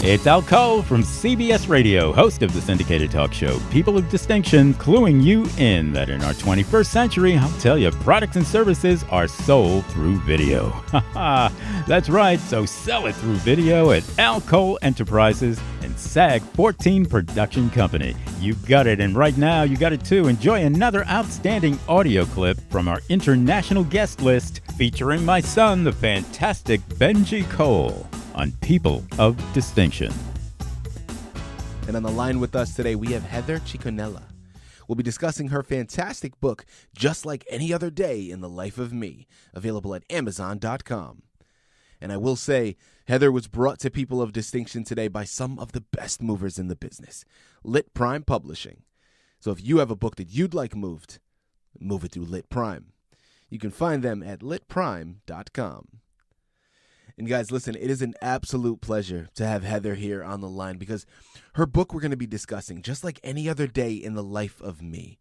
It's Al Cole from CBS Radio, host of the syndicated talk show People of Distinction, cluing you in that in our 21st century, I'll tell you, products and services are sold through video. That's right, so sell it through video at Al Cole Enterprises and SAG 14 Production Company. You got it, and right now you got it too. Enjoy another outstanding audio clip from our international guest list featuring my son, the fantastic Benji Cole, on People of Distinction. And on the line with us today, we have Heather Chiconella. We'll be discussing her fantastic book, Just Like Any Other Day in the Life of Me, available at Amazon.com. And I will say, Heather was brought to People of Distinction today by some of the best movers in the business, LitPrime Publishing. So if you have a book that you'd like moved, move it through LitPrime. You can find them at LitPrime.com. And guys, listen, it is an absolute pleasure to have Heather here on the line because her book we're going to be discussing, Just Like Any Other Day in the Life of Me.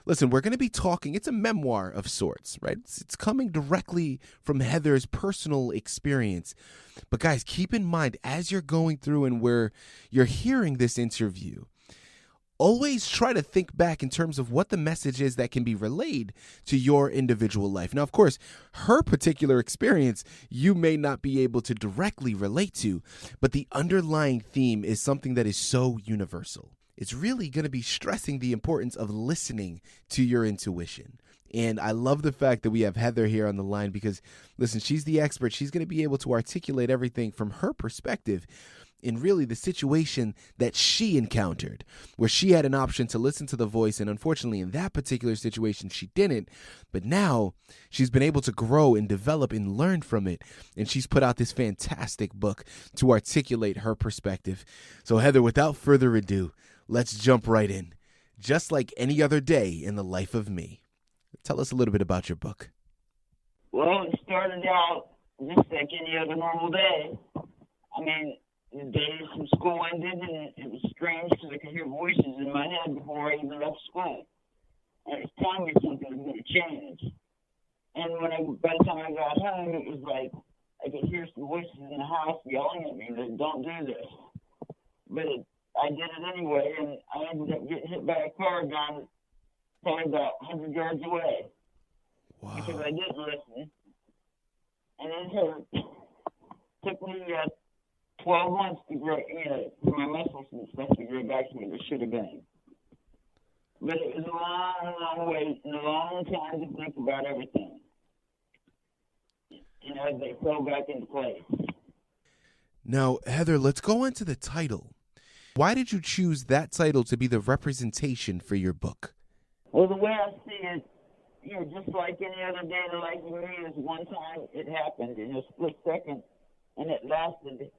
Listen, we're going to be talking, it's a memoir of sorts, right? It's coming directly from Heather's personal experience. But guys, keep in mind, as you're going through and where you're hearing this interview, always try to think back in terms of what the message is that can be relayed to your individual life. Now, of course, her particular experience, you may not be able to directly relate to, but the underlying theme is something that is so universal. It's really going to be stressing the importance of listening to your intuition. And I love the fact that we have Heather here on the line because, listen, she's the expert. She's going to be able to articulate everything from her perspective in really the situation that she encountered, where she had an option to listen to the voice, and unfortunately in that particular situation she didn't. But now she's been able to grow and develop and learn from it, and she's put out this fantastic book to articulate her perspective. So Heather, without further ado, let's jump right in. Just Like Any Other Day in the Life of Me. Tell us a little bit about your book. Well, it started out just like any other normal day. I mean, the day from school ended, and it was strange because I could hear voices in my head before I even left school. And it was telling me something was going to change. And by the time I got home, it was like I could hear some voices in the house yelling at me that don't do this. But I did it anyway, and I ended up getting hit by a car down probably about 100 yards away. Wow. Because I didn't listen. And it hurt. Took me 12 months to grow, for my muscles and stuff to grow back to where they should have been. But it was a long, long wait and a long time to think about everything. As they fell back into place. Now, Heather, let's go into the title. Why did you choose that title to be the representation for your book? Well, the way I see it, just like any other day in the life of me, is one time it happened in a split second, and it lasted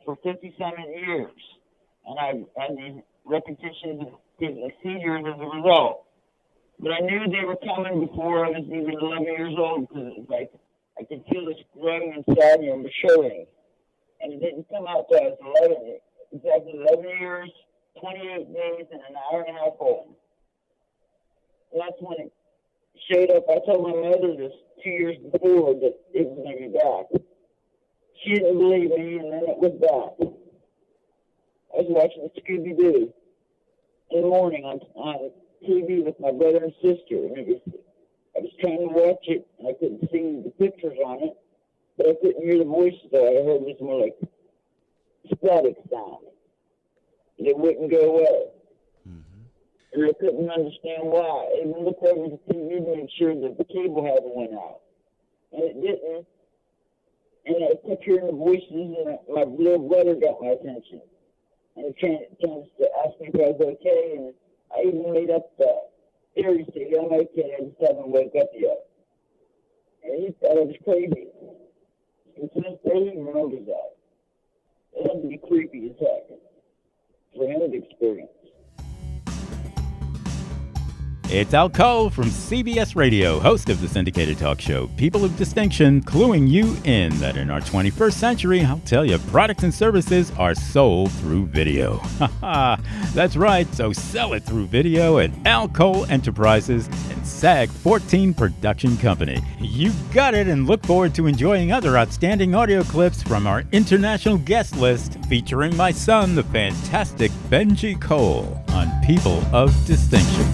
for 57 years. And I had these repetitions of getting seizures as a result. But I knew they were coming before I was even 11 years old because it was like I could feel this growing inside me and maturing. And it didn't come out till I was 11. Exactly 11 years, 28 days, and an hour and a half old. And that's when it showed up. I told my mother this 2 years before that it was going to be back. She didn't believe me, and then it was back. I was watching Scooby-Doo in the morning on TV with my brother and sister, and I was trying to watch it, and I couldn't see the pictures on it, but I couldn't hear the voices, though. I heard this more like static sound. And it wouldn't go away. Mm-hmm. And I couldn't understand why. I even looked over the TV to make sure that the cable hadn't went out. And it didn't. And I kept hearing the voices, and my little brother got my attention. And he tries to ask me if I was okay, and I even made up the theory saying, I'm okay, I just haven't woke up yet. And he thought I was crazy. And to this day, he remembers that. It had to be creepy as heck for him to experience. It's Al Cole from CBS Radio, host of the syndicated talk show People of Distinction, cluing you in that in our 21st century, I'll tell you, products and services are sold through video. That's right, so sell it through video at Al Cole Enterprises and SAG 14 Production Company. You got it, and look forward to enjoying other outstanding audio clips from our international guest list featuring my son, the fantastic Benji Cole, on People of Distinction.